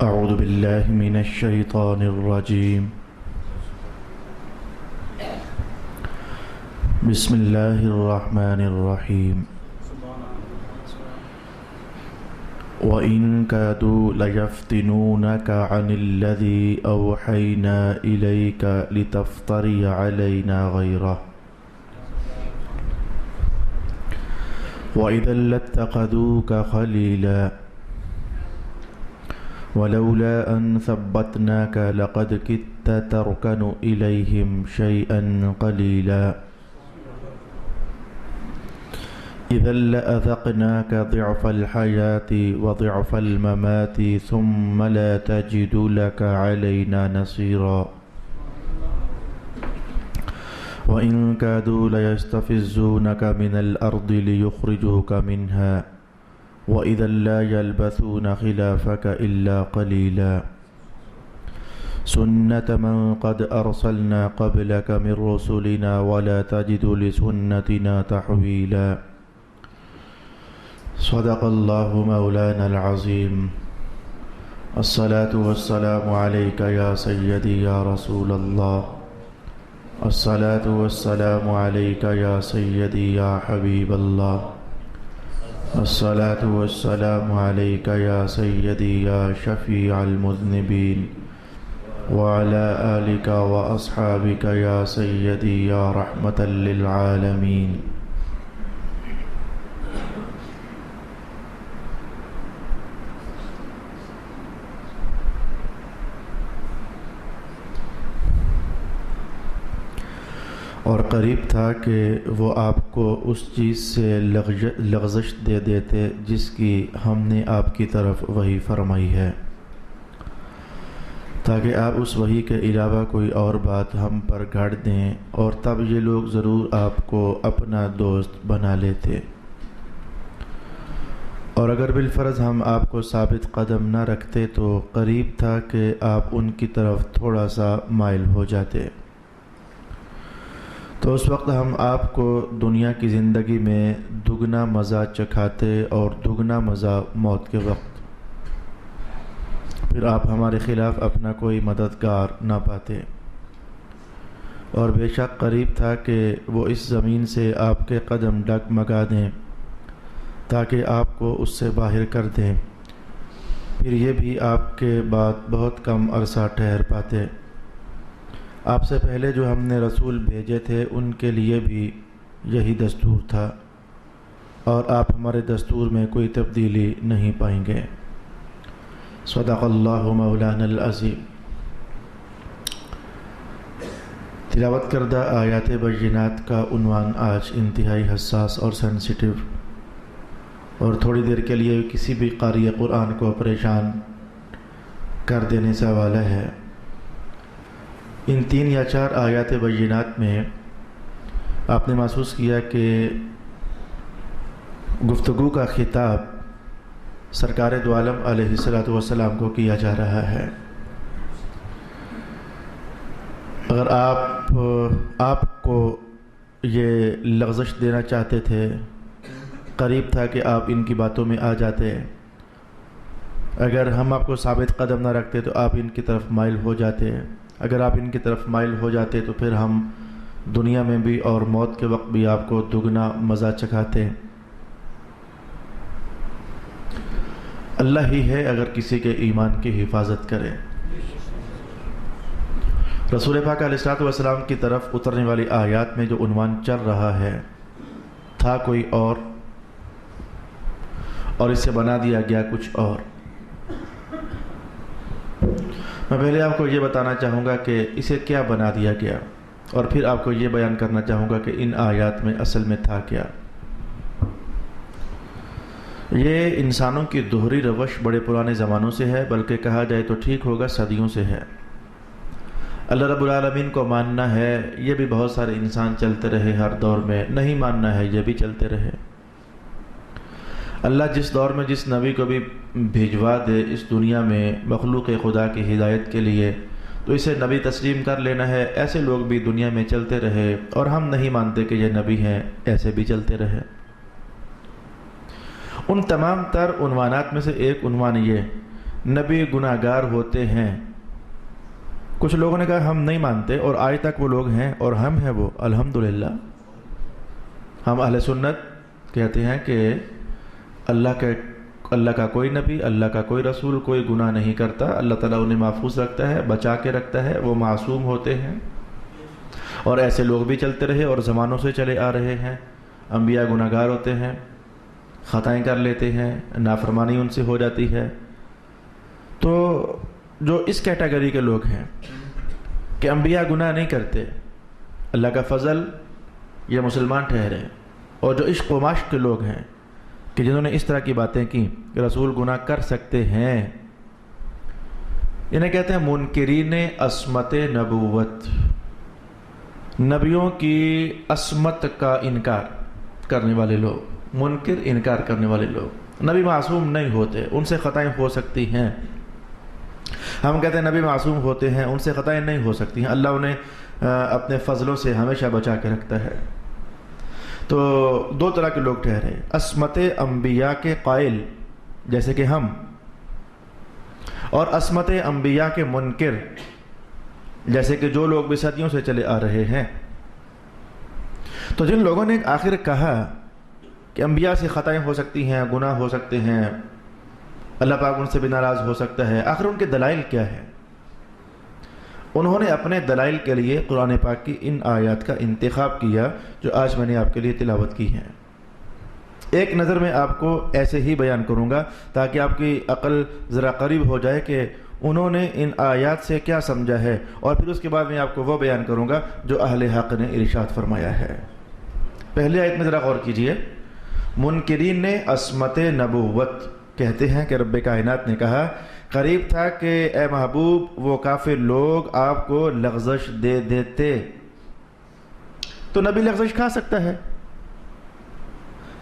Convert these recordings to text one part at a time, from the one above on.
اعوذ باللہ من الشیطان الرجیم بسم اللہ الرحمن الرحیم وَإِن كَادُوا لَيَفْتِنُونَكَ عَنِ الَّذِي أَوْحَيْنَا إِلَيْكَ لِتَفْتَرِيَ عَلَيْنَا غَيْرَهُ وَإِذًا لَاتَّخَذُوكَ خَلِيلًا وَلَوْلَا أَن ثَبَّتْنَاكَ لَقَدْ كِدتَّ تَرْكَنُ إِلَيْهِمْ شَيْئًا قَلِيلًا إِذًا لَأَذَقْنَاكَ ضِعْفَ الْحَيَاةِ وَضِعْفَ الْمَمَاتِ ثُمَّ لَا تَجِدُ لَكَ عَلَيْنَا نَصِيرًا وَإِن كَادُوا لَيَسْتَفِزُّونَكَ مِنَ الْأَرْضِ لِيُخْرِجُوكَ مِنْهَا وَإِذًا لَا يَلْبَثُونَ خِلَافَكَ إِلَّا قَلِيلًا سُنَّةَ مَنْ قَدْ أَرْسَلْنَا قَبْلَكَ مِنْ رُسُلِنَا وَلَا تَجِدُ لِسُنَّتِنَا تَحْوِيلًا صدق اللہ مولانا العظیم الصلاة والسلام علیک یا سیدی یا رسول اللہ الصلاة والسلام علیک یا سیدی یا حبیب اللہ الصلاة والسلام علیک یا سیدی یا شفیع المذنبین وعلى آلک واصحابک یا سیدی یا رحمة للعالمین اور قریب تھا کہ وہ آپ کو اس چیز سے لغزش دے دیتے جس کی ہم نے آپ کی طرف وحی فرمائی ہے، تاکہ آپ اس وحی کے علاوہ کوئی اور بات ہم پر گھڑ دیں، اور تب یہ لوگ ضرور آپ کو اپنا دوست بنا لیتے، اور اگر بالفرض ہم آپ کو ثابت قدم نہ رکھتے تو قریب تھا کہ آپ ان کی طرف تھوڑا سا مائل ہو جاتے، تو اس وقت ہم آپ کو دنیا کی زندگی میں دگنا مزہ چکھاتے اور دگنا مزہ موت کے وقت، پھر آپ ہمارے خلاف اپنا کوئی مددگار نہ پاتے، اور بے شک قریب تھا کہ وہ اس زمین سے آپ کے قدم ڈگمگا دیں تاکہ آپ کو اس سے باہر کر دیں، پھر یہ بھی آپ کے بعد بہت کم عرصہ ٹھہر پاتے۔ آپ سے پہلے جو ہم نے رسول بھیجے تھے ان کے لیے بھی یہی دستور تھا، اور آپ ہمارے دستور میں کوئی تبدیلی نہیں پائیں گے۔ صدق اللہ مولانا العظیم۔ تلاوت کردہ آیات بینات کا عنوان آج انتہائی حساس اور سینسٹیو اور تھوڑی دیر کے لیے کسی بھی قاری قرآن کو پریشان کر دینے سے والا ہے۔ ان 3 یا 4 آیات بینات میں آپ نے محسوس کیا کہ گفتگو کا خطاب سرکار دو عالم علیہ السلام کو کیا جا رہا ہے۔ اگر آپ کو یہ لغزش دینا چاہتے تھے، قریب تھا کہ آپ ان کی باتوں میں آ جاتے، اگر ہم آپ کو ثابت قدم نہ رکھتے تو آپ ان کی طرف مائل ہو جاتے، اگر آپ ان کی طرف مائل ہو جاتے تو پھر ہم دنیا میں بھی اور موت کے وقت بھی آپ کو دگنا مزہ چکھاتے۔ اللہ ہی ہے اگر کسی کے ایمان کی حفاظت کرے۔ رسول پاک علیہ السلام کی طرف اترنے والی آیات میں جو عنوان چل رہا ہے تھا کوئی اور اسے بنا دیا گیا کچھ اور۔ میں پہلے آپ کو یہ بتانا چاہوں گا کہ اسے کیا بنا دیا گیا، اور پھر آپ کو یہ بیان کرنا چاہوں گا کہ ان آیات میں اصل میں تھا کیا۔ یہ انسانوں کی دوہری روش بڑے پرانے زمانوں سے ہے، بلکہ کہا جائے تو ٹھیک ہوگا صدیوں سے ہے۔ اللہ رب العالمین کو ماننا ہے، یہ بھی بہت سارے انسان چلتے رہے ہر دور میں، نہیں ماننا ہے یہ بھی چلتے رہے۔ اللہ جس دور میں جس نبی کو بھی بھیجوا دے اس دنیا میں مخلوق خدا کی ہدایت کے لیے، تو اسے نبی تسلیم کر لینا ہے۔ ایسے لوگ بھی دنیا میں چلتے رہے، اور ہم نہیں مانتے کہ یہ نبی ہیں، ایسے بھی چلتے رہے۔ ان تمام تر عنوانات میں سے ایک عنوان یہ نبی گناہ گار ہوتے ہیں. کچھ لوگوں نے کہا ہم نہیں مانتے اور آج تک وہ لوگ ہیں اور ہم ہیں وہ الحمدللہ. ہم اہل سنت کہتے ہیں کہ اللہ کا کوئی نبی، اللہ کا کوئی رسول کوئی گناہ نہیں کرتا. اللہ تعالیٰ انہیں محفوظ رکھتا ہے، بچا کے رکھتا ہے، وہ معصوم ہوتے ہیں. اور ایسے لوگ بھی چلتے رہے اور زمانوں سے چلے آ رہے ہیں. انبیاء گناہ گار ہوتے ہیں، خطائیں کر لیتے ہیں، نافرمانی ان سے ہو جاتی ہے. تو جو اس کیٹیگری کے لوگ ہیں کہ انبیاء گناہ نہیں کرتے، اللہ کا فضل یہ مسلمان ٹھہرے. اور جو عشق و ماشق کے لوگ ہیں کہ جنہوں نے اس طرح کی باتیں کی کہ رسول گناہ کر سکتے ہیں، انہیں کہتے ہیں منکرین عصمت نبوت. نبیوں کی عصمت کا انکار کرنے والے لوگ، منکر انکار کرنے والے لوگ. نبی معصوم نہیں ہوتے، ان سے خطائیں ہو سکتی ہیں. ہم کہتے ہیں نبی معصوم ہوتے ہیں، ان سے خطائیں نہیں ہو سکتی ہیں. اللہ انہیں اپنے فضلوں سے ہمیشہ بچا کے رکھتا ہے. تو دو طرح کے لوگ ٹھہرے، عصمت انبیاء کے قائل جیسے کہ ہم، اور عصمت انبیاء کے منکر جیسے کہ جو لوگ بھی صدیوں سے چلے آ رہے ہیں. تو جن لوگوں نے آخر کہا کہ انبیاء سے خطائیں ہو سکتی ہیں، گناہ ہو سکتے ہیں، اللہ پاک ان سے بھی ناراض ہو سکتا ہے، آخر ان کے دلائل کیا ہے؟ انہوں نے اپنے دلائل کے لیے قرآن پاک کی ان آیات کا انتخاب کیا جو آج میں نے آپ کے لیے تلاوت کی ہیں. ایک نظر میں آپ کو ایسے ہی بیان کروں گا تاکہ آپ کی عقل ذرا قریب ہو جائے کہ انہوں نے ان آیات سے کیا سمجھا ہے، اور پھر اس کے بعد میں آپ کو وہ بیان کروں گا جو اہل حق نے ارشاد فرمایا ہے. پہلی آیت میں ذرا غور کیجئے. منکرین نے عصمت نبوت کہتے ہیں کہ رب کائنات نے کہا قریب تھا کہ اے محبوب وہ کافر لوگ آپ کو لغزش دے دیتے. تو نبی لغزش کھا سکتا ہے،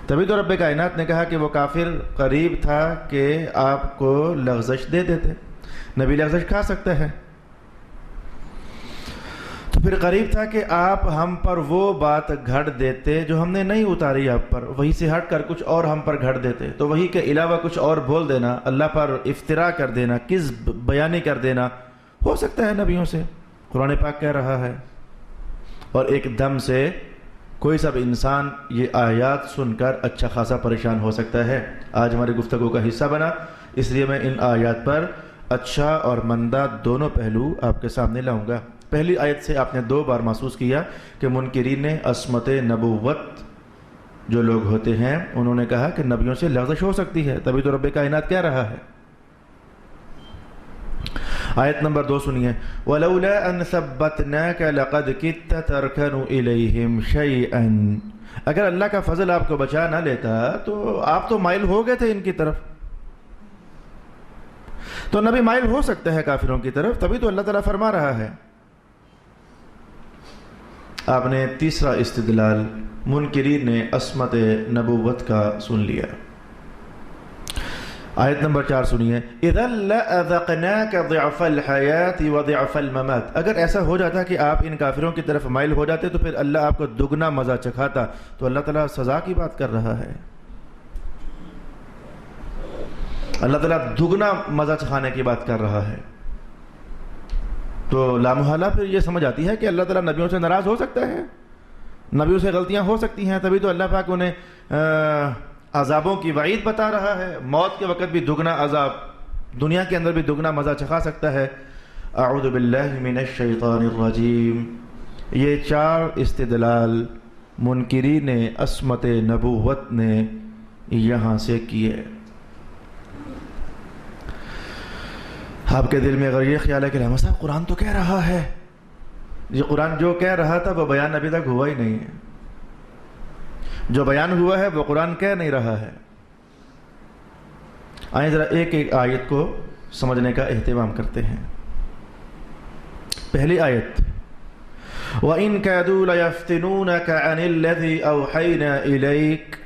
تبھی تو رب کائنات نے کہا کہ وہ کافر قریب تھا کہ آپ کو لغزش دے دیتے. نبی لغزش کھا سکتا ہے. تو پھر قریب تھا کہ آپ ہم پر وہ بات گھڑ دیتے جو ہم نے نہیں اتاری آپ پر، وہی سے ہٹ کر کچھ اور ہم پر گھڑ دیتے. تو وہی کے علاوہ کچھ اور بول دینا، اللہ پر افتراء کر دینا، کذب بیانی کر دینا ہو سکتا ہے نبیوں سے. قرآن پاک کہہ رہا ہے. اور ایک دم سے کوئی سب انسان یہ آیات سن کر اچھا خاصا پریشان ہو سکتا ہے. آج ہماری گفتگو کا حصہ بنا، اس لیے میں ان آیات پر اچھا اور مندہ دونوں پہلو آپ کے سامنے لاؤں گا. پہلی آیت سے آپ نے دو بار محسوس کیا کہ منکرین عصمت نبوت جو لوگ ہوتے ہیں انہوں نے کہا کہ نبیوں سے لغزش ہو سکتی ہے، تبھی تو رب کائنات کہہ رہا ہے. آیت نمبر 2 سنیے. وَلَوْلَا أَن ثَبَّتْنَاكَ لَقَدْ كِدتَّ تَرْكَنُ إِلَيْهِمْ شَيْئًا. اگر اللہ کا فضل آپ کو بچا نہ لیتا تو آپ تو مائل ہو گئے تھے ان کی طرف. تو نبی مائل ہو سکتا ہے کافروں کی طرف، تبھی تو اللہ تعالیٰ فرما رہا ہے. آپ نے تیسرا استدلال منکرین نے عصمت نبوت کا سن لیا. آیت نمبر 4 سنیے. اِذًا لَأَذَقْنَاكَ ضِعْفَ الْحَيَاةِ وَضِعْفَ الْمَمَاتِ. اگر ایسا ہو جاتا کہ آپ ان کافروں کی طرف مائل ہو جاتے تو پھر اللہ آپ کو دگنا مزہ چکھاتا. تو اللہ تعالیٰ سزا کی بات کر رہا ہے. اللہ تعالیٰ دگنا مزہ چکھانے کی بات کر رہا ہے. تو لامحالہ پھر یہ سمجھ آتی ہے کہ اللہ تعالیٰ نبیوں سے ناراض ہو سکتا ہے، نبیوں سے غلطیاں ہو سکتی ہیں، تبھی تو اللہ پاک انہیں عذابوں کی وعید بتا رہا ہے. موت کے وقت بھی دگنا عذاب، دنیا کے اندر بھی دگنا مزہ چکھا سکتا ہے. اعوذ باللہ من الشیطان الرجیم. یہ 4 استدلال منکرین عصمت نبوت نے یہاں سے کیے. آپ کے دل میں اگر یہ خیال ہے کہ رحمت صاحب قرآن تو کہہ رہا ہے، یہ قرآن جو کہہ رہا تھا وہ بیان ابھی تک ہوا ہی نہیں ہے، جو بیان ہوا ہے وہ قرآن کہہ نہیں رہا ہے. آئیں ذرا ایک ایک آیت کو سمجھنے کا اہتمام کرتے ہیں. پہلی آیت وَإِن كَادُوا لَيَفْتِنُونَكَ عَنِ الَّذِي أَوْحَيْنَا إِلَيْكَ.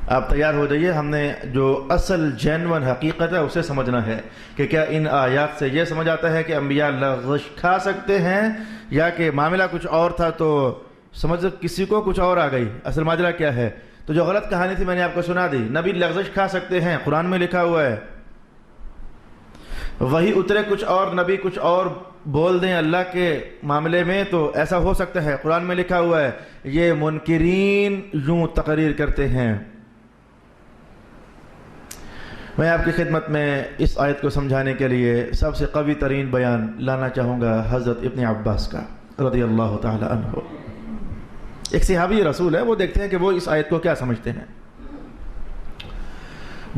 آپ تیار ہو جائیے، ہم نے جو اصل جینون حقیقت ہے اسے سمجھنا ہے کہ کیا ان آیات سے یہ سمجھ آتا ہے کہ انبیاء لغزش کھا سکتے ہیں، یا کہ معاملہ کچھ اور تھا تو سمجھ کسی کو کچھ اور آ گئی. اصل ماجرا کیا ہے؟ تو جو غلط کہانی تھی میں نے آپ کو سنا دی. نبی لغزش کھا سکتے ہیں، قرآن میں لکھا ہوا ہے. وہی اترے کچھ اور، نبی کچھ اور بول دیں اللہ کے معاملے میں تو ایسا ہو سکتا ہے، قرآن میں لکھا ہوا ہے. یہ منکرین یوں تقریر کرتے ہیں. میں آپ کی خدمت میں اس آیت کو سمجھانے کے لیے سب سے قوی ترین بیان لانا چاہوں گا حضرت ابن عباس کا رضی اللہ تعالی عنہ. ایک صحابی رسول ہے، وہ دیکھتے ہیں کہ وہ اس آیت کو کیا سمجھتے ہیں.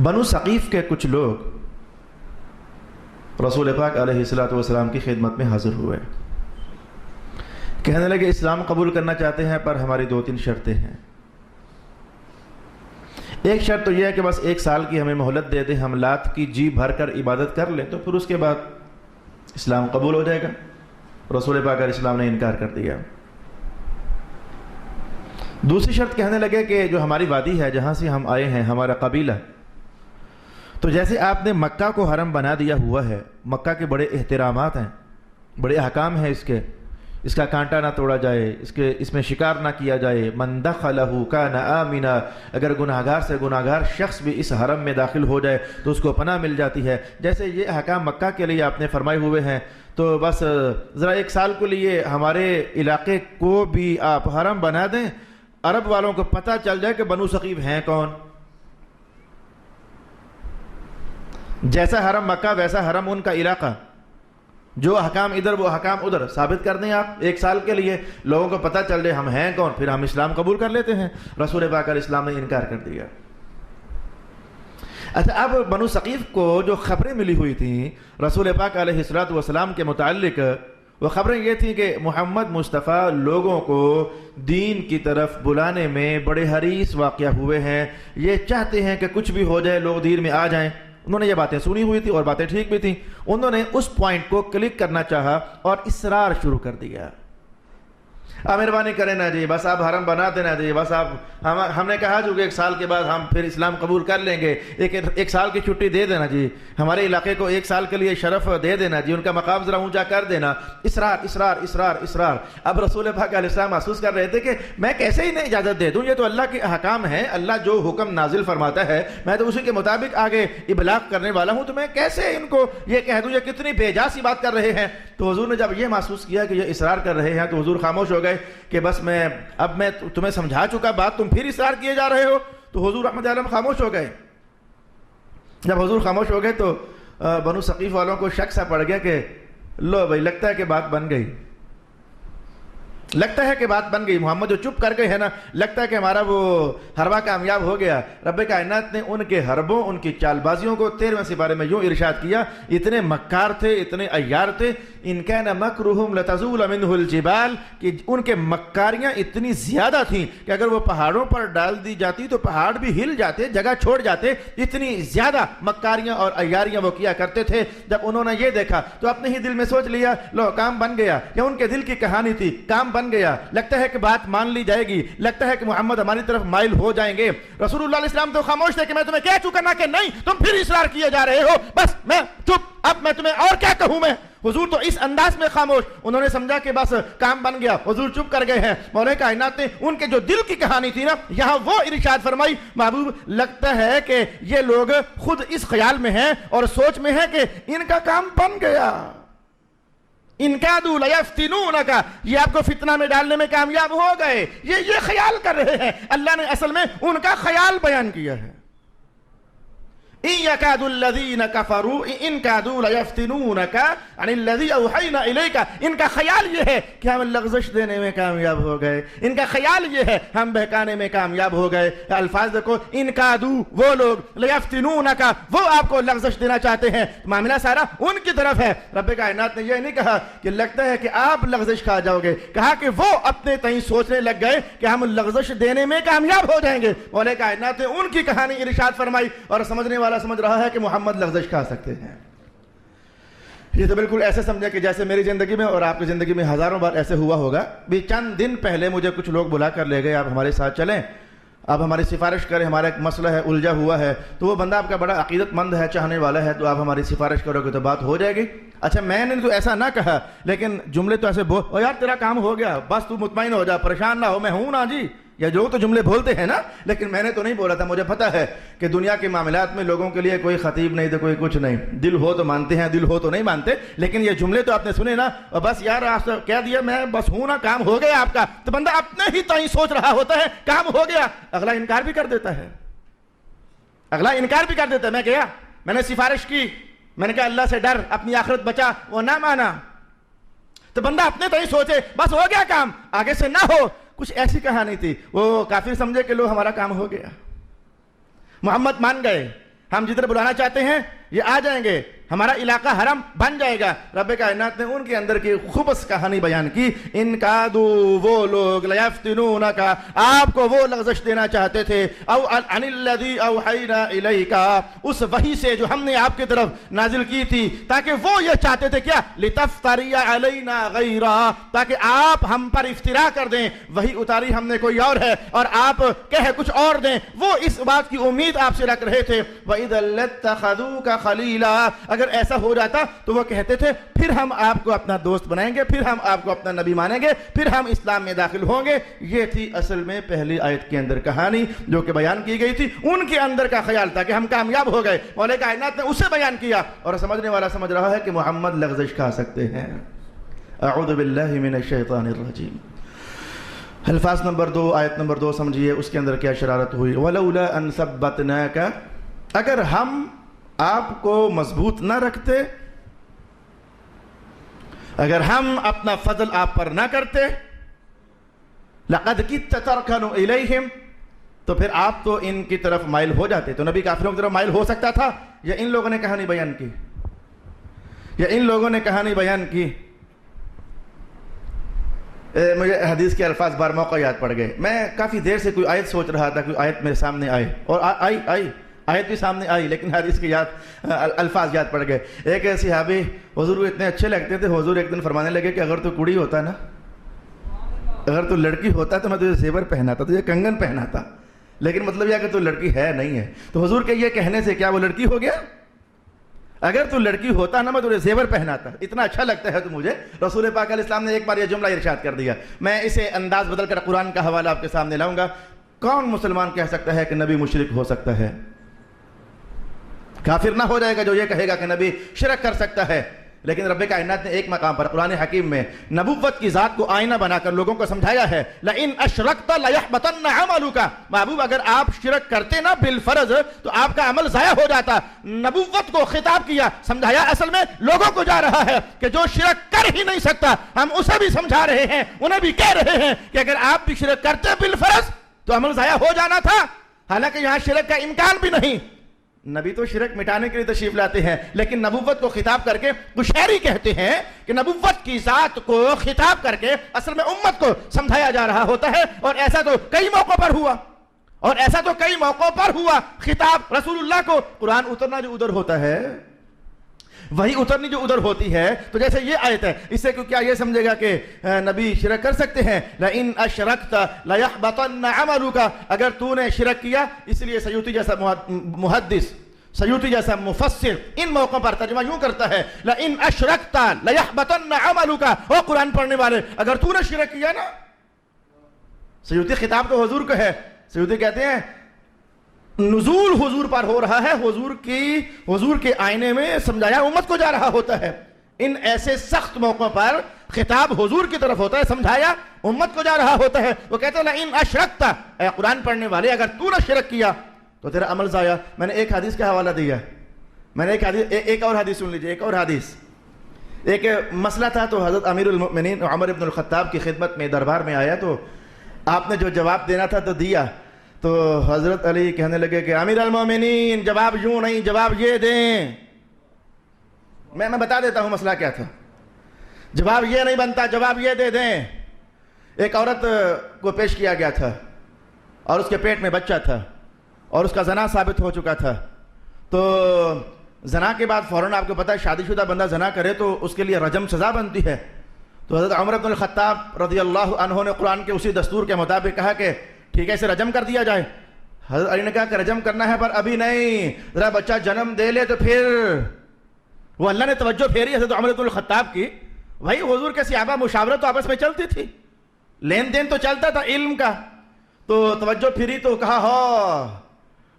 بنو ثقیف کے کچھ لوگ رسول پاک علیہ الصلوۃ والسلام کی خدمت میں حاضر ہوئے. کہنے لگے اسلام قبول کرنا چاہتے ہیں پر ہماری 2-3 شرطیں ہیں. ایک شرط تو یہ ہے کہ بس 1 سال کی ہمیں مہلت دے دیں، ہم لات کی جی بھر کر عبادت کر لیں تو پھر اس کے بعد اسلام قبول ہو جائے گا. رسول پاک علیہ السلام نے انکار کر دیا. دوسری شرط کہنے لگے کہ جو ہماری وادی ہے جہاں سے ہم آئے ہیں، ہمارا قبیلہ، تو جیسے آپ نے مکہ کو حرم بنا دیا ہوا ہے، مکہ کے بڑے احترامات ہیں، بڑے احکام ہیں اس کا کانٹا نہ توڑا جائے، اس میں شکار نہ کیا جائے. من دخلہ کان آمنا، اگر گناہگار سے گناہگار شخص بھی اس حرم میں داخل ہو جائے تو اس کو پناہ مل جاتی ہے. جیسے یہ احکام مکہ کے لیے آپ نے فرمائے ہوئے ہیں تو بس ذرا 1 سال کے لیے ہمارے علاقے کو بھی آپ حرم بنا دیں، عرب والوں کو پتہ چل جائے کہ بنو ثقیف ہیں کون. جیسا حرم مکہ ویسا حرم ان کا علاقہ، جو حکام ادھر وہ حکام ادھر، ثابت کر دیں آپ 1 سال کے لیے، لوگوں کو پتہ چل جائے ہم ہیں کون، پھر ہم اسلام قبول کر لیتے ہیں. رسول پاک علیہ السلام نے انکار کر دیا. اچھا، اب بنو ثقیف کو جو خبریں ملی ہوئی تھیں رسول پاک علیہ السلام کے متعلق، وہ خبریں یہ تھیں کہ محمد مصطفیٰ لوگوں کو دین کی طرف بلانے میں بڑے حریص واقع ہوئے ہیں. یہ چاہتے ہیں کہ کچھ بھی ہو جائے لوگ دین میں آ جائیں. انہوں نے یہ باتیں سنی ہوئی تھی اور باتیں ٹھیک بھی تھیں. انہوں نے اس پوائنٹ کو کلک کرنا چاہا اور اصرار شروع کر دیا. آپ مہربانی کریں نا جی، بس آپ حرم بنا دینا جی، بس آپ ہم نے کہا جو کہ 1 سال کے بعد ہم پھر اسلام قبول کر لیں گے، 1 سال کی چھٹی دے دینا جی، ہمارے علاقے کو 1 سال کے لیے شرف دے دینا جی، ان کا مقام ذرا اونچا کر دینا. اصرار اصرار اصرار اصرار. اب رسول پاک علیہ السلام محسوس کر رہے تھے کہ میں کیسے انہیں اجازت دے دوں، یہ تو اللہ کے احکام ہیں، اللہ جو حکم نازل فرماتا ہے میں تو اسی کے مطابق آگے ابلاغ کرنے والا ہوں، تو میں کیسے ان کو یہ کہہ دوں، یہ کتنی بے جا سی بات کر رہے ہیں. تو حضور نے جب یہ محسوس کیا کہ یہ اصرار کر رہے ہیں تو حضور خاموش ہو گئے کہ بس اب میں تمہیں سمجھا چکا بات، تم پھر اصرار کیے جا رہے ہو. تو حضور رحمت عالم خاموش ہو گئے. جب حضور خاموش ہو گئے تو بنو ثقیف والوں کو شک سا پڑ گیا کہ لو بھائی لگتا ہے کہ بات بن گئی، لگتا ہے کہ بات بن گئی. محمد جو چپ کر گئے ہیں نا، لگتا ہے کہ ہمارا وہ حربہ کامیاب ہو گیا. رب کائنات نے ان کے حربوں، ان کی چال بازیوں کو 13ویں سپارے میں یوں ارشاد کیا، اتنے مکار تھے، اتنے عیار تھے. ان کان مکرہم لتزول منہ الجبال، کہ ان کے مکاریاں اتنی زیادہ تھیں کہ اگر وہ پہاڑوں پر ڈال دی جاتی تو پہاڑ بھی ہل جاتے، جگہ چھوڑ جاتے. اتنی زیادہ مکاریاں اور عیاریاں وہ کیا کرتے تھے. جب انہوں نے یہ دیکھا تو اپنے ہی دل میں سوچ لیا لو کام بن گیا. یا ان کے دل کی کہانی تھی، کام بن گیا، لگتا ہے کہ بات مان لی جائے گی، لگتا ہے کہ محمد ہماری طرف مائل ہو جائیں گے. رسول اللہ علیہ السلام تو خاموش تھے کہ میں تمہیں کہہ چکا نا کہ نہیں، تم پھر اصرار کیے جا رہے ہو، بس میں چپ، اب میں تمہیں اور کیا کہوں. میں حضور تو اس انداز میں خاموش، انہوں نے سمجھا کہ بس کام بن گیا، حضور چپ کر گئے ہیں. مولا کائنات نے ان کے جو دل کی کہانی تھی نا، یہاں وہ ارشاد فرمائی، محبوب لگتا ہے کہ یہ لوگ خود اس خیال میں ہیں اور سوچ میں ہیں کہ ان کا کام بن گیا. ان کادوا لیفتنونک، یہ آپ کو فتنہ میں ڈالنے میں کامیاب ہو گئے، یہ خیال کر رہے ہیں. اللہ نے اصل میں ان کا خیال بیان کیا ہے. ان یکاد الذین کفروا ان کادوا لیفتنونک عن الذی اوحینا الیک، ان کا خیال یہ ہے کہ ہم لغزش دینے میں کامیاب ہو گئے، ان کا خیال یہ ہے ہم بہکانے میں کامیاب ہو گئے. الفاظ دیکھو، ان کادوا وہ لوگ، لیفتنونک وہ آپ کو لغزش دینا چاہتے ہیں. معاملہ سارا ان کی طرف ہے. رب کائنات نے یہ نہیں کہا کہ لگتا ہے کہ آپ لغزش کھا جاؤ گے، کہا کہ وہ اپنے تئیں سوچنے لگ گئے کہ ہم لغزش دینے میں کامیاب ہو جائیں گے. مولا کائنات نے ان کی کہانی ارشاد فرمائی اور سمجھنے والا سمجھ رہا ہے کہ محمد لغزش کھا سکتے ہیں. یہ تو بالکل ایسے سمجھے کہ جیسے میری زندگی میں اور آپ کی زندگی میں ہزاروں بار ایسے ہوا ہوگا. بھی چند دن پہلے مجھے کچھ لوگ بلا کر لے گئے، آپ ہمارے ساتھ چلیں، آپ ہماری سفارش کریں، ہمارا ایک مسئلہ ہے، الجھا ہوا ہے. تو وہ بندہ آپ کا بڑا عقیدت مند ہے، چاہنے والا ہے، تو آپ ہماری سفارش کرو گے تو بات ہو جائے گی. اچھا، میں نے تو ایسا نہ کہا، لیکن جملے تو ایسے یار تیرا کام ہو گیا، بس تو مطمئن ہو جا، پریشان نہ ہو، میں ہوں نا جی، یا لوگ تو جملے بولتے ہیں نا، لیکن میں نے تو نہیں بولا تھا. مجھے پتا ہے کہ دنیا کے معاملات میں لوگوں کے لیے کوئی خطیب نہیں تو کوئی کچھ نہیں، دل ہو تو مانتے ہیں، دل ہو تو نہیں مانتے. لیکن یہ جملے تو آپ نے سنے نا، اور بس یار آپ سے کہہ دیا میں بس ہوں نا، کام ہو گیا آپ کا. تو بندہ اپنے ہی تئیں سوچ رہا ہوتا ہے کام ہو گیا، اگلا انکار بھی کر دیتا ہے، اگلا انکار بھی کر دیتا ہے. میں گیا، میں نے سفارش کی، میں نے کہا اللہ سے ڈر، اپنی آخرت بچا، وہ نہ مانا. تو بندہ اپنے تو ہی سوچے بس ہو گیا کام، آگے سے نہ ہو. کچھ ایسی کہانی تھی، وہ کافر سمجھے کہ لو ہمارا کام ہو گیا، محمد مان گئے، ہم جدھر بلانا چاہتے ہیں یہ آ جائیں گے، ہمارا علاقہ حرم بن جائے گا. رب کائنات نے ان کے اندر کی خوبص کہانی بیان کی. ان کادو، وہ لوگ، لیفتنونک، آپ کو وہ لغزش دینا چاہتے تھے، او عن الذی اوحینا الیک، اس وحی سے جو ہم نے آپ کی طرف نازل کی تھی، تاکہ وہ یہ چاہتے تھے کیا، لتفتری علینا غیرہ، تاکہ آپ ہم پر افترا کر دیں. وہی اتاری ہم نے کوئی اور ہے اور آپ کہے کچھ اور دیں. وہ اس بات کی امید آپ سے رکھ رہے تھے. وَإِذَا لَاتَّخَذُوكَ خَلِيلًا، اگر ایسا ہو جاتا تو وہ کہتے تھے پھر ہم آپ کو اپنا دوست بنائیں گے، پھر ہم آپ کو اپنا نبی مانیں گے، پھر ہم اسلام میں داخل ہوں گے. یہ تھی اصل میں پہلی آیت کے اندر کہانی جو کہ بیان کی گئی تھی. ان کے اندر کا خیال تھا کہ ہم کامیاب ہو گئے، مولا کائنات نے اسے بیان کیا، اور سمجھنے والا سمجھ رہا ہے کہ محمد لغزش کھا سکتے ہیں. اعوذ باللہ من الشیطان الرجیم. الفاظ نمبر 2، آیت نمبر 2 سمجھیے اس کے اندر کیا شرارت ہوئی. وَلَوْلَا أَن ثَبَّتْنَاكَ، اگر ہم آپ کو مضبوط نہ رکھتے، اگر ہم اپنا فضل آپ پر نہ کرتے، لَقَدْ كِدْتَ تَرْكَنُ إِلَيْهِمْ، تو پھر آپ تو ان کی طرف مائل ہو جاتے. تو نبی کافروں کی طرف مائل ہو سکتا تھا، یا ان لوگوں نے کہانی بیان کی، یا ان لوگوں نے کہانی بیان کی. مجھے حدیث کے الفاظ بار موقع یاد پڑ گئے. میں کافی دیر سے کوئی آیت سوچ رہا تھا، کوئی آیت میرے سامنے آئے، اور آئی آیت بھی سامنے آئی، لیکن حدیث کے الفاظ یاد پڑ گئے. ایک صحابی حضور کو اتنے اچھے لگتے تھے، حضور ایک دن فرمانے لگے کہ اگر تو کڑی ہوتا نا، اگر تو لڑکی ہوتا تو میں تجھے زیور پہناتا، تجھے کنگن پہناتا، لیکن مطلب یہ کہ تو لڑکی ہے نہیں ہے. تو حضور کے یہ کہنے سے کیا وہ لڑکی ہو گیا؟ اگر تو لڑکی ہوتا نا میں تجھے زیور پہناتا. اتنا اچھا لگتا ہے تو مجھے. رسول پاک علیہ السلام نے ایک بار یہ جملہ ارشاد کر دیا. میں اسے انداز بدل کر قرآن کا حوالہ آپ کے سامنے لاؤں گا. کون مسلمان کہہ سکتا ہے کہ نبی مشرک ہو سکتا ہے؟ کافر نہ ہو جائے گا جو یہ کہے گا کہ نبی شرک کر سکتا ہے. لیکن رب کائنات نے ایک مقام پر قرآن حکیم میں نبوت کی ذات کو آئینہ بنا کر لوگوں کو سمجھایا ہے. لَإِنْ أَشْرَكْتَ لَيَحْبَطَنَّ عَمَلُكَ، محبوب اگر آپ شرک کرتے نا بالفرض تو آپ کا عمل ضائع ہو جاتا. نبوت کو خطاب کیا، سمجھایا اصل میں لوگوں کو جا رہا ہے کہ جو شرک کر ہی نہیں سکتا، ہم اسے بھی سمجھا رہے ہیں، انہیں بھی کہہ رہے ہیں کہ اگر آپ بھی شرک کرتے بالفرض تو عمل ضائع ہو جانا تھا. حالانکہ یہاں شرک کا امکان بھی نہیں. نبی تو شرک مٹانے کے لیے تشریف لاتے ہیں، لیکن نبوت کو خطاب کر کے قشیری کہتے ہیں کہ نبوت کی ذات کو خطاب کر کے اصل میں امت کو سمجھایا جا رہا ہوتا ہے. اور ایسا تو کئی موقعوں پر ہوا، خطاب رسول اللہ کو. قرآن اترنا جو ادھر ہوتا ہے، وہی اترنی جو ادھر ہوتی ہے. تو جیسے یہ آیت ہے، اس سے کیا یہ سمجھے گا کہ نبی شرک کر سکتے ہیں؟ لَإِنْ أَشْرَكْتَ لَيَحْبَطَنَّ عَمَلُكَ، اگر تو نے شرک کیا. اس لیے سیوطی جیسا محدث، سیوطی جیسا مفسر ان موقعوں پر ترجمہ یوں کرتا ہے لَإِنْ أَشْرَكْتَ لَيَحْبَطَنَّ عَمَلُكَ. او قرآن پڑھنے والے، اگر تو نے شرک کیا نا، سیوطی خطاب تو حضور کو ہے. سیوطی کہتے ہیں نزول حضور پر ہو رہا ہے، حضور کے آئینے میں سمجھایا امت کو جا رہا ہوتا ہے. ان ایسے سخت موقعوں پر خطاب حضور کی طرف ہوتا ہے، سمجھایا امت کو جا رہا ہوتا ہے. وہ کہتے ہیں لَإِنْ أَشْرَكْتَ، اے قرآن پڑھنے والے اگر تو نے شرک کیا تو تیرا عمل ضائع. میں نے ایک حدیث کا حوالہ دیا، میں نے ایک اور حدیث سن لیجئے. ایک اور حدیث، ایک مسئلہ تھا تو حضرت امیر المؤمنین عمر ابن الخطاب کی خدمت میں دربار میں آیا، تو آپ نے جو جواب دینا تھا تو دیا. تو حضرت علی کہنے لگے کہ امیر المومنین جواب یوں نہیں، جواب یہ دیں. میں بتا دیتا ہوں مسئلہ کیا تھا. جواب یہ نہیں بنتا، جواب یہ دے دیں. ایک عورت کو پیش کیا گیا تھا اور اس کے پیٹ میں بچہ تھا اور اس کا زنا ثابت ہو چکا تھا. تو زنا کے بعد فوراً آپ کو پتا ہے شادی شدہ بندہ زنا کرے تو اس کے لیے رجم سزا بنتی ہے. تو حضرت عمر بن الخطاب رضی اللہ عنہ نے قرآن کے اسی دستور کے مطابق کہا کہ ٹھیک ہے اسے رجم کر دیا جائے. حضرت علی نے کہا کہ رجم کرنا ہے پر ابھی نہیں، ذرا بچہ جنم دے لے تو پھر. وہ اللہ نے توجہ پھیری حضرت عمر بن الخطاب کی. بھائی حضور کے صحابہ مشاورت تو آپس میں چلتی تھی، لین دین تو چلتا تھا علم کا. تو توجہ پھری تو کہا ہاں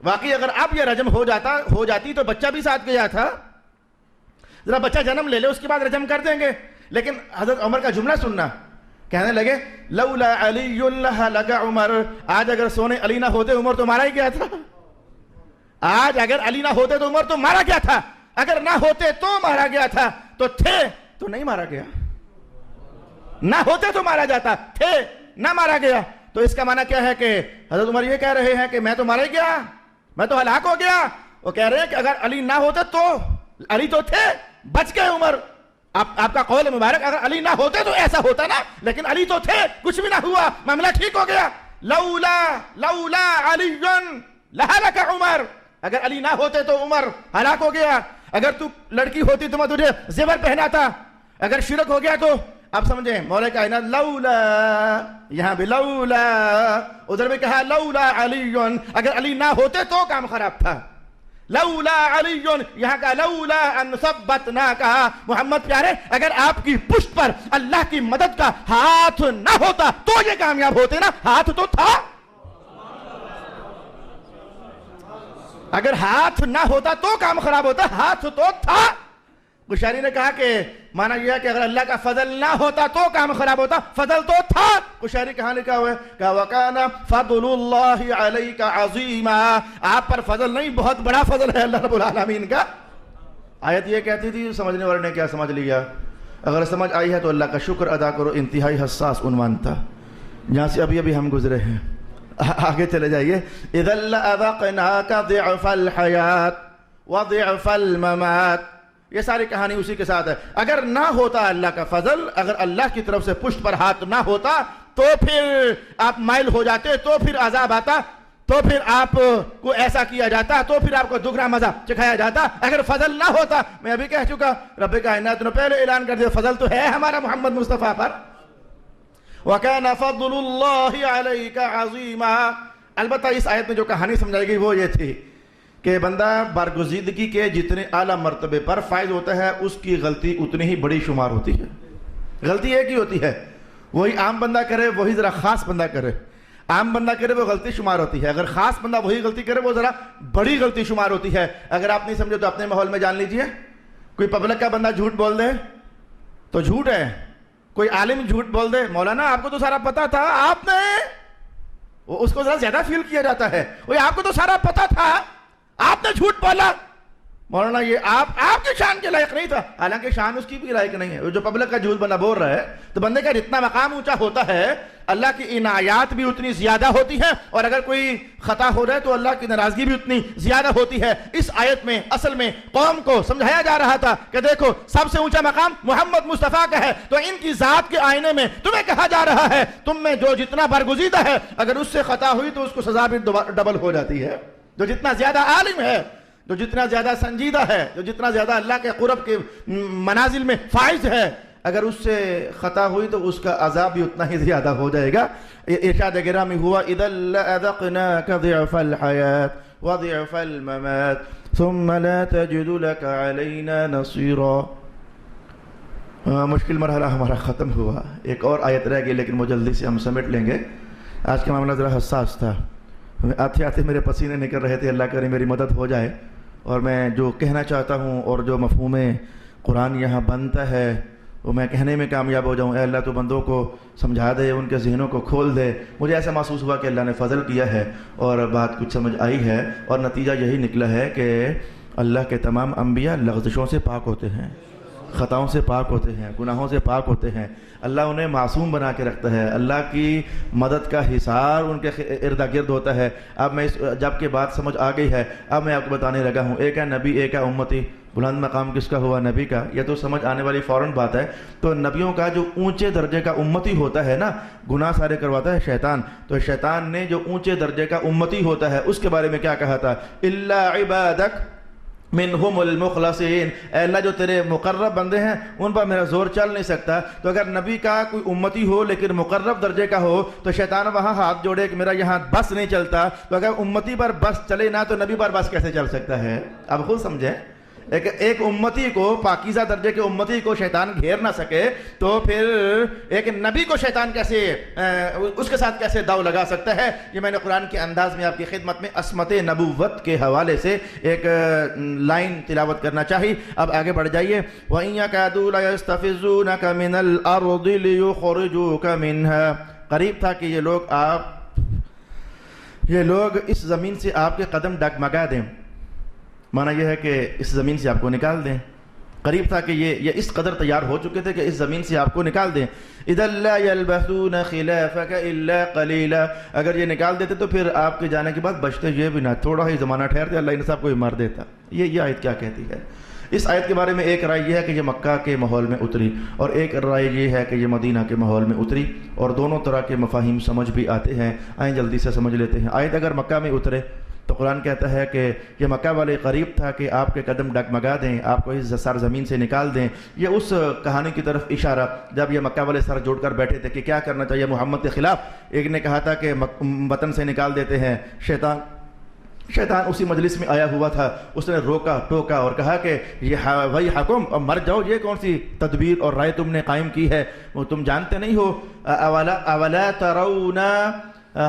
واقعی اگر اب یہ رجم ہو جاتی تو بچہ بھی ساتھ گیا تھا، ذرا بچہ جنم لے لے اس کے بعد رجم کر دیں گے. لیکن حضرت عمر کا جملہ سننا، کہنے لگے لولا علی لہلک عمر، آج اگر سونے علی نہ ہوتے عمر تو مارا ہی گیا تھا. آج اگر علی نہ ہوتے تو عمر تو مارا گیا تھا، اگر نہ ہوتے تو مارا گیا تھا، تو تھے تو نہیں مارا گیا. نہ ہوتے تو مارا جاتا، تھے نہ مارا گیا. تو اس کا معنی کیا ہے کہ حضرت عمر یہ کہہ رہے ہیں کہ میں تو مارا ہی گیا، میں تو ہلاک ہو گیا. وہ کہہ رہے ہیں کہ اگر علی نہ ہوتے تو، علی تو تھے، بچ گئے عمر. آپ کا قول مبارک، اگر علی نہ ہوتے تو ایسا ہوتا نا، لیکن علی تو تھے، کچھ بھی نہ ہوا، معاملہ ٹھیک ہو گیا. لولا علی لہلک عمر، اگر علی نہ ہوتے تو عمر ہلاک ہو گیا. اگر تو لڑکی ہوتی تو میں تجھے زیور پہناتا. اگر شرک ہو گیا تو اب سمجھیں مولا کائنات لولا، یہاں بھی لولا، ادھر بھی کہا لولا علی، اگر علی نہ ہوتے تو کام خراب تھا. لولا علی، یہاں کا لولا ان ثبتنا، کہا محمد پیارے اگر آپ کی پشت پر اللہ کی مدد کا ہاتھ نہ ہوتا تو یہ کامیاب ہوتے نا. ہاتھ تو تھا، اگر ہاتھ نہ ہوتا تو کام خراب ہوتا، ہاتھ تو تھا. قشیری نے کہا کہ مانا یہ ہے کہ اگر اللہ کا فضل نہ ہوتا تو کام خراب ہوتا، فضل تو تھا. قشیری کہاں لکھا ہوا ہے کہ وَكَانَ فَضْلُ اللَّهِ عَلَيْكَ عَظِيمًا، آپ پر فضل نہیں بہت بڑا فضل ہے اللہ رب العالمین کا. آیت یہ کہتی تھی، سمجھنے والے نے کیا سمجھ لیا؟ اگر سمجھ آئی ہے تو اللہ کا شکر ادا کرو. انتہائی حساس عنوان تھا جہاں سے ابھی ہم گزرے ہیں. آگے چلے جائیے. اِذَا لَأَذَقْنَاكَ ضِعْفَ الْحَيَاةِ وَضِعْفَ الْمَمَاتِ، یہ ساری کہانی اسی کے ساتھ ہے. اگر نہ ہوتا اللہ کا فضل، اگر اللہ کی طرف سے پشت پر ہاتھ نہ ہوتا تو پھر آپ مائل ہو جاتے، تو پھر عذاب آتا، تو پھر آپ کو ایسا کیا جاتا، تو پھر آپ کو دگنا مزہ چکھایا جاتا. اگر فضل نہ ہوتا، میں ابھی کہہ چکا، رب کائنات نے پہلے اعلان کر دیا فضل تو ہے ہمارا محمد مصطفیٰ پر. وَكَانَ فَضْلُ اللَّهِ عَلَيْكَ عَظِيمًا. البتہ اس آیت میں جو کہانی سمجھائی گئی وہ یہ تھی کہ بندہ برگزیدگی کے جتنے اعلیٰ مرتبے پر فائز ہوتا ہے اس کی غلطی اتنی ہی بڑی شمار ہوتی ہے. غلطی ایک ہی ہوتی ہے، وہی عام بندہ کرے وہی ذرا خاص بندہ کرے. عام بندہ کرے وہ غلطی شمار ہوتی ہے، اگر خاص بندہ وہی غلطی کرے وہ ذرا بڑی غلطی شمار ہوتی ہے. اگر آپ نہیں سمجھے تو اپنے ماحول میں جان لیجئے، کوئی پبلک کا بندہ جھوٹ بول دے تو جھوٹ ہے، کوئی عالم جھوٹ بول دے مولانا آپ کو تو سارا پتا تھا، آپ نے، اس کو ذرا زیادہ فیل کیا جاتا ہے، وہ آپ کو تو سارا پتا تھا، آپ نے جھوٹ بولا، مولانا یہ آپ کی شان کے لائق نہیں تھا. حالانکہ شان اس کی بھی لائق نہیں ہے. جو پبلک کا جھوٹ بندہ بول رہا ہے تو بندے کا جتنا مقام اونچا ہوتا ہے اللہ کی عنایات بھی اتنی زیادہ ہوتی ہے، اور اگر کوئی خطا ہو رہا ہے تو اللہ کی ناراضگی بھی اتنی زیادہ ہوتی ہے. اس آیت میں اصل میں قوم کو سمجھایا جا رہا تھا کہ دیکھو سب سے اونچا مقام محمد مصطفیٰ کا ہے، تو ان کی ذات کے آئینے میں تمہیں کہا جا رہا ہے تم میں جو جتنا برگزیدہ ہے اگر اس سے خطا ہوئی تو اس کو سزا بھی ڈبل ہو جاتی ہے. جو جتنا زیادہ عالم ہے، جو جتنا زیادہ سنجیدہ ہے، جو جتنا زیادہ اللہ کے قرب کے منازل میں فائز ہے، اگر اس سے خطا ہوئی تو اس کا عذاب بھی اتنا ہی زیادہ ہو جائے گا. ارشاد گرامی ہوا اذا لأذقناك ضعف الحياة وضعف الممات ثم لا تجد لك علينا نصيرا. مشکل مرحلہ ہمارا ختم ہوا. ایک اور آیت رہ گئی لیکن وہ جلدی سے ہم سمیٹ لیں گے. آج کا معاملہ ذرا حساس تھا، آتے آتے میرے پسینے نکل رہے تھے. اللہ کرے میری مدد ہو جائے اور میں جو کہنا چاہتا ہوں اور جو مفہوم قرآن یہاں بنتا ہے وہ میں کہنے میں کامیاب ہو جاؤں. اے اللہ تو بندوں کو سمجھا دے، ان کے ذہنوں کو کھول دے. مجھے ایسا محسوس ہوا کہ اللہ نے فضل کیا ہے اور بات کچھ سمجھ آئی ہے، اور نتیجہ یہی نکلا ہے کہ اللہ کے تمام انبیاء لغزشوں سے پاک ہوتے ہیں، خطاؤں سے پاک ہوتے ہیں، گناہوں سے پاک ہوتے ہیں. اللہ انہیں معصوم بنا کے رکھتا ہے، اللہ کی مدد کا حصار ان کے ارد گرد ہوتا ہے. اب میں جب کہ بات سمجھ آ گئی ہے اب میں آپ کو بتانے لگا ہوں. ایک ہے نبی، ایک ہے امتی. بلند مقام کس کا ہوا؟ نبی کا. یہ تو سمجھ آنے والی فوراً بات ہے. تو نبیوں کا جو اونچے درجے کا امتی ہوتا ہے نا، گناہ سارے کرواتا ہے شیطان. تو شیطان نے جو اونچے درجے کا امتی ہوتا ہے اس کے بارے میں کیا کہا تھا؟ الا عبادک منہم المخلصین. اے اللہ جو تیرے مقرب بندے ہیں ان پر میرا زور چل نہیں سکتا. تو اگر نبی کا کوئی امتی ہو لیکن مقرب درجے کا ہو تو شیطان وہاں ہاتھ جوڑے کہ میرا یہاں بس نہیں چلتا. تو اگر امتی پر بس چلے نہ تو نبی پر بس کیسے چل سکتا ہے؟ اب خود سمجھیں. ایک امتی کو، پاکیزہ درجے کے امتی کو شیطان گھیر نہ سکے تو پھر ایک نبی کو شیطان کیسے اس کے ساتھ کیسے داؤ لگا سکتا ہے؟ یہ میں نے قرآن کے انداز میں آپ کی خدمت میں عصمت نبوت کے حوالے سے ایک لائن تلاوت کرنا چاہیے. اب آگے بڑھ جائیے. وَإِن يَكَادُوا لَيَسْتَفِزُّونَكَ مِنَ الْأَرْضِ لِيُخْرِجُوكَ مِنْهَا. قریب تھا کہ یہ لوگ اس زمین سے آپ کے قدم ڈگمگا دیں. معنی یہ ہے کہ اس زمین سے آپ کو نکال دیں. قریب تھا کہ یہ اس قدر تیار ہو چکے تھے کہ اس زمین سے آپ کو نکال دیں. اِذًا لَا يَلْبَثُونَ خِلَافَكَ إِلَّا قَلِيلًا. اگر یہ نکال دیتے تو پھر آپ کے جانے کے بعد بچتے یہ بھی نہ، تھوڑا ہی زمانہ ٹھہرتے اللہ ان صاحب کو ہی مار دیتا. یہ آیت کیا کہتی ہے؟ اس آیت کے بارے میں ایک رائے یہ ہے کہ یہ مکہ کے ماحول میں اتری، اور ایک رائے یہ ہے کہ یہ مدینہ کے ماحول میں اتری، اور دونوں طرح کے مفاہیم سمجھ بھی آتے ہیں. آئیں جلدی سے سمجھ لیتے ہیں. آیت اگر مکہ میں اترے تو قرآن کہتا ہے کہ یہ مکہ والے قریب تھا کہ آپ کے قدم ڈگمگا دیں، آپ کو اس سرزمین سے نکال دیں. یہ اس کہانی کی طرف اشارہ جب یہ مکہ والے سر جوڑ کر بیٹھے تھے کہ کیا کرنا چاہیے محمد کے خلاف. ایک نے کہا تھا کہ وطن سے نکال دیتے ہیں. شیطان اسی مجلس میں آیا ہوا تھا، اس نے روکا ٹوکا اور کہا کہ یہ وہی حکم اب مر جاؤ، یہ کون سی تدبیر اور رائے تم نے قائم کی ہے؟ وہ تم جانتے نہیں ہو؟ اولا ترون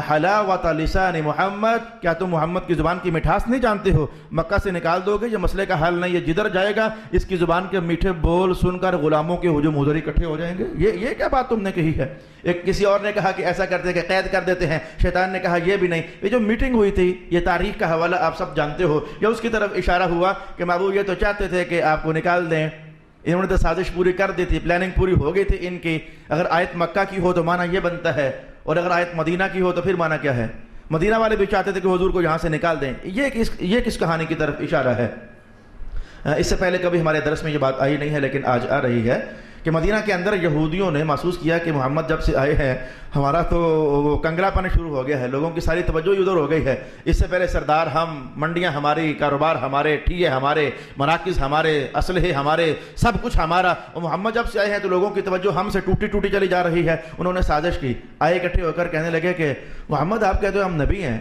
حلاوت لسان محمد، کیا تم محمد کی زبان کی مٹھاس نہیں جانتے ہو؟ مکہ سے نکال دو گے، یہ مسئلے کا حل نہیں. یہ جدھر جائے گا اس کی زبان کے میٹھے بول سن کر غلاموں کے ہجوم ادھر اکٹھے ہو جائیں گے. یہ کیا بات تم نے کہی ہے؟ ایک کسی اور نے کہا کہ ایسا کرتے کہ قید کر دیتے ہیں. شیطان نے کہا یہ بھی نہیں. یہ جو میٹنگ ہوئی تھی یہ تاریخ کا حوالہ آپ سب جانتے ہو. یہ اس کی طرف اشارہ ہوا کہ محبوب یہ تو چاہتے تھے کہ آپ کو نکال دیں، انہوں نے تو سازش پوری کر دی تھی، پلاننگ پوری ہو گئی تھی ان کی. اگر آیت مکہ کی ہو تو معنی یہ بنتا ہے، اور اگر آیت مدینہ کی ہو تو پھر معنی کیا ہے؟ مدینہ والے بھی چاہتے تھے کہ حضور کو یہاں سے نکال دیں. یہ کس کہانی کی طرف اشارہ ہے؟ اس سے پہلے کبھی ہمارے درس میں یہ بات آئی نہیں ہے لیکن آج آ رہی ہے کہ مدینہ کے اندر یہودیوں نے محسوس کیا کہ محمد جب سے آئے ہیں ہمارا تو کنگلا پانے شروع ہو گیا ہے، لوگوں کی ساری توجہ ادھر ہو گئی ہے. اس سے پہلے سردار ہم، منڈیاں ہماری، کاروبار ہمارے، ٹھیے ہمارے، مراکز ہمارے، اسلحے ہمارے، سب کچھ ہمارا. اور محمد جب سے آئے ہیں تو لوگوں کی توجہ ہم سے ٹوٹی چلی جا رہی ہے. انہوں نے سازش کی، آئے اکٹھے ہو کر کہنے لگے کہ محمد آپ کہتے ہو ہم نبی ہیں.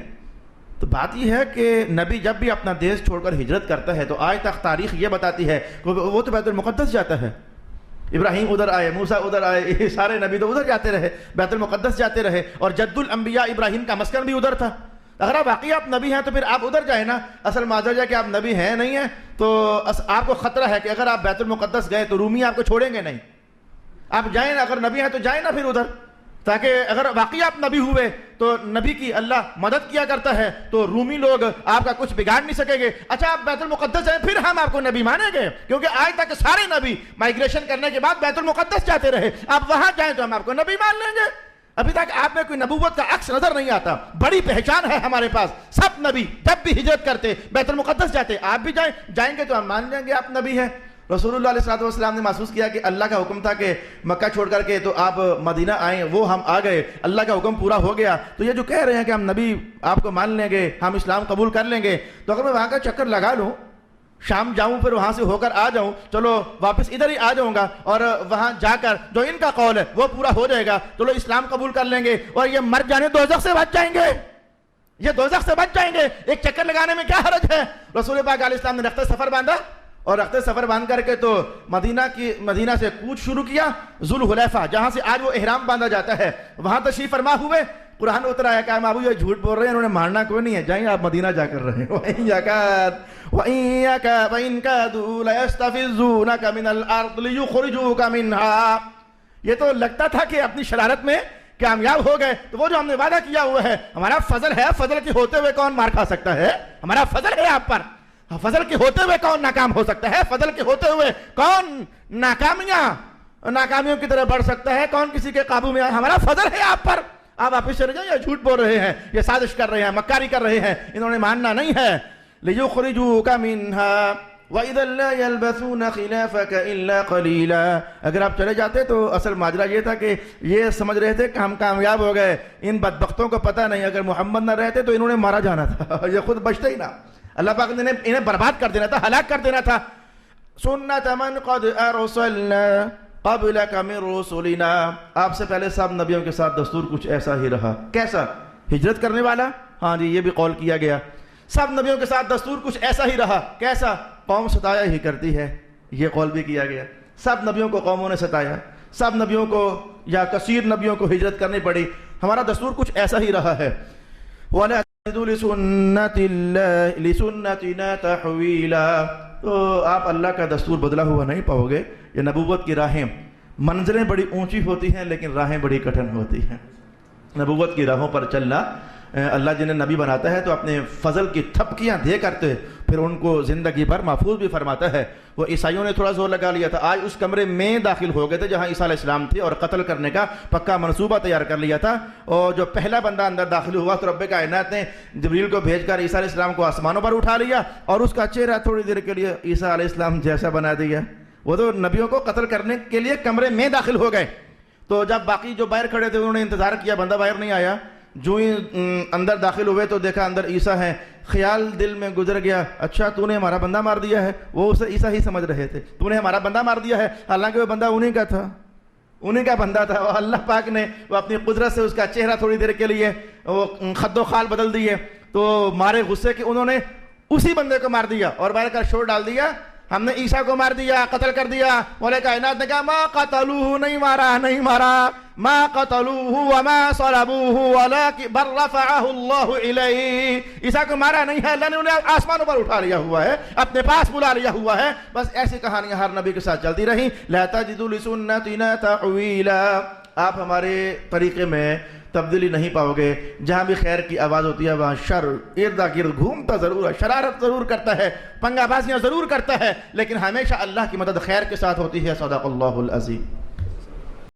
تو بات یہ ہے کہ نبی جب بھی اپنا دیش چھوڑ کر ہجرت کرتا ہے تو آج تک تاریخ یہ بتاتی ہے کہ وہ تو بیت المقدس جاتا ہے. ابراہیم ادھر آئے، موسیٰ ادھر آئے، سارے نبی تو ادھر جاتے رہے، بیت المقدس جاتے رہے. اور جد الانبیاء ابراہیم کا مسکن بھی ادھر تھا. اگر آپ واقعی آپ نبی ہیں تو پھر آپ ادھر جائیں نا. اصل معذر ہے کہ آپ نبی ہیں نہیں ہیں تو آپ کو خطرہ ہے کہ اگر آپ بیت المقدس گئے تو رومی آپ کو چھوڑیں گے نہیں. آپ جائیں نا، اگر نبی ہیں تو جائیں نا پھر ادھر، تاکہ اگر واقعی آپ نبی ہوئے تو نبی کی اللہ مدد کیا کرتا ہے تو رومی لوگ آپ کا کچھ بگاڑ نہیں سکیں گے. اچھا آپ بیت المقدس جائیں پھر ہم آپ کو نبی مانیں گے، کیونکہ آج تک سارے نبی مائیگریشن کرنے کے بعد بیت المقدس جاتے رہے. آپ وہاں جائیں تو ہم آپ کو نبی مان لیں گے. ابھی تک آپ میں کوئی نبوت کا عکس نظر نہیں آتا. بڑی پہچان ہے ہمارے پاس، سب نبی جب بھی ہجرت کرتے بیت المقدس جاتے. آپ بھی جائیں گے تو ہم مان لیں گے آپ نبی ہیں. رسول اللہ علیہ السلام نے محسوس کیا کہ اللہ کا حکم تھا کہ مکہ چھوڑ کر کے تو آپ مدینہ آئیں، وہ ہم آ گئے، اللہ کا حکم پورا ہو گیا. تو یہ جو کہہ رہے ہیں کہ ہم نبی آپ کو مان لیں گے، ہم اسلام قبول کر لیں گے، تو اگر میں وہاں کا چکر لگا لوں، شام جاؤں پھر وہاں سے ہو کر آ جاؤں، چلو واپس ادھر ہی آ جاؤں گا اور وہاں جا کر جو ان کا قول ہے وہ پورا ہو جائے گا، چلو اسلام قبول کر لیں گے اور یہ مر جانے دوزخ سے بچ جائیں گے. یہ دوزخ سے بچ جائیں گے. ایک چکر لگانے میں کیا حرج ہے؟ رسول پاک علیہ السلام نے رخت سفر باندھا اور رخت سفر باندھ کر کے تو مدینہ سے کوچ شروع کیا. ذوالحلیفہ جہاں سے آج وہ احرام باندھا جاتا ہے وہاں تشریف فرما ہوئے. قرآن اترا ہے کہ محبوب یہ جھوٹ بول رہے ہیں، انہوں نے مارنا کوئی نہیں ہے، جائیں آپ مدینہ جا کر رہے ہیں. یہ تو لگتا تھا کہ اپنی شرارت میں کامیاب ہو گئے. تو وہ جو ہم نے وعدہ کیا ہوا ہے، ہمارا فضل ہے، فضل کے ہوتے ہوئے کون مار کھا سکتا ہے؟ ہمارا فضل ہے آپ پر. فضل کے ہوتے ہوئے کون ناکام ہو سکتا ہے؟ فضل کے ہوتے ہوئے کون ناکامیوں کی طرح بڑھ سکتا ہے؟ کون کسی کے قابو میں؟ ہمارا فضل ہے آپ پر. آپ واپس چلے جائیں. یہ جھوٹ بول رہے ہیں، یہ سازش کر رہے ہیں، مکاری کر رہے ہیں، انہوں نے ماننا نہیں ہے. لِيُخْرِجُوكَ مِنْهَا وَإِذًا لَا يَلْبَثُونَ خِلَافَكَ إِلَّا قَلِيلًا. اگر آپ چلے جاتے تو اصل ماجرا یہ تھا کہ یہ سمجھ رہے تھے کہ ہم کامیاب ہو گئے. ان بدبختوں کو پتہ نہیں اگر محمد نہ رہتے تو انہوں نے مارا جانا تھا، یہ خود بچتے ہی نہ. اللہ پاک نے انہیں برباد کر دینا تھا، ہلاک کر دینا تھا. سنت من قد ارسلنا قبلک من رسلنا. آپ سے پہلے سب نبیوں کے ساتھ دستور کچھ ایسا ہی رہا. کیسا؟ ہجرت کرنے والا، ہاں جی یہ بھی قول کیا گیا. سب نبیوں کے ساتھ دستور کچھ ایسا ہی رہا. کیسا؟ قوم ستایا ہی کرتی ہے، یہ قول بھی کیا گیا۔ سب نبیوں کو قوموں نے ستایا، سب نبیوں کو یا کثیر نبیوں کو ہجرت کرنی پڑی۔ ہمارا دستور کچھ ایسا ہی رہا ہے۔ وَلَا تَجِدُوا لِسُنَّتِنَا تَحْوِيلًا، تو آپ اللہ کا دستور بدلا ہوا نہیں پاؤ گے۔ یہ نبوت کی راہیں، منزلیں بڑی اونچی ہوتی ہیں لیکن راہیں بڑی کٹھن ہوتی ہیں۔ نبوت کی راہوں پر چلنا، اللہ جنہیں نبی بناتا ہے تو اپنے فضل کی تھپکیاں دے کرتے پھر ان کو زندگی بھر محفوظ بھی فرماتا ہے۔ وہ عیسائیوں نے تھوڑا زور لگا لیا تھا، آج اس کمرے میں داخل ہو گئے تھے جہاں عیسیٰ علیہ السلام تھے اور قتل کرنے کا پکا منصوبہ تیار کر لیا تھا۔ اور جو پہلا بندہ اندر داخل ہوا تو رب کائنات نے جبریل کو بھیج کر عیسیٰ علیہ السلام کو آسمانوں پر اٹھا لیا اور اس کا چہرہ تھوڑی دیر کے لیے عیسیٰ علیہ السلام جیسا بنا دیا۔ وہ تو نبیوں کو قتل کرنے کے لیے کمرے میں داخل ہو گئے، تو جب باقی جو باہر کھڑے تھے انہوں نے انتظار کیا، بندہ باہر نہیں آیا۔ جو ہی اندر داخل ہوئے تو دیکھا اندر عیسیٰ ہے، خیال دل میں گزر گیا، اچھا تو نے ہمارا بندہ مار دیا ہے۔ وہ اسے عیسیٰ ہی سمجھ رہے تھے، تو نے ہمارا بندہ مار دیا ہے، حالانکہ وہ بندہ انہی کا تھا، انہی کا بندہ تھا۔ وہ اللہ پاک نے وہ اپنی قدرت سے اس کا چہرہ تھوڑی دیر کے لیے وہ خد و خال بدل دیے، تو مارے غصے کہ انہوں نے اسی بندے کو مار دیا اور باہر کا شور ڈال دیا، ہم نے عیسیٰ کو مار دیا، قتل کر دیا۔ مولا کائنات نے کہا ما قتلوہ، نہیں مارا، نہیں مارا، ما قتلوہ وما صلبوہ ولکن بل رفعہ اللہ الیہ، عیسیٰ کو مارا نہیں ہے، اللہ نے انہیں آسمانوں پر اٹھا لیا ہوا ہے، اپنے پاس بلا لیا ہوا ہے۔ بس ایسی کہانیاں ہر نبی کے ساتھ چلتی رہیں۔ لا تجدوا لسنتنا تحویلا، آپ ہمارے طریقے میں تبدیلی نہیں پاؤ گے۔ جہاں بھی خیر کی آواز ہوتی ہے وہاں شر اردا گرد گھومتا ضرور ہے، شرارت ضرور کرتا ہے، پنگا بازیاں ضرور کرتا ہے، لیکن ہمیشہ اللہ کی مدد خیر کے ساتھ ہوتی ہے۔ صدق اللہ العظیم۔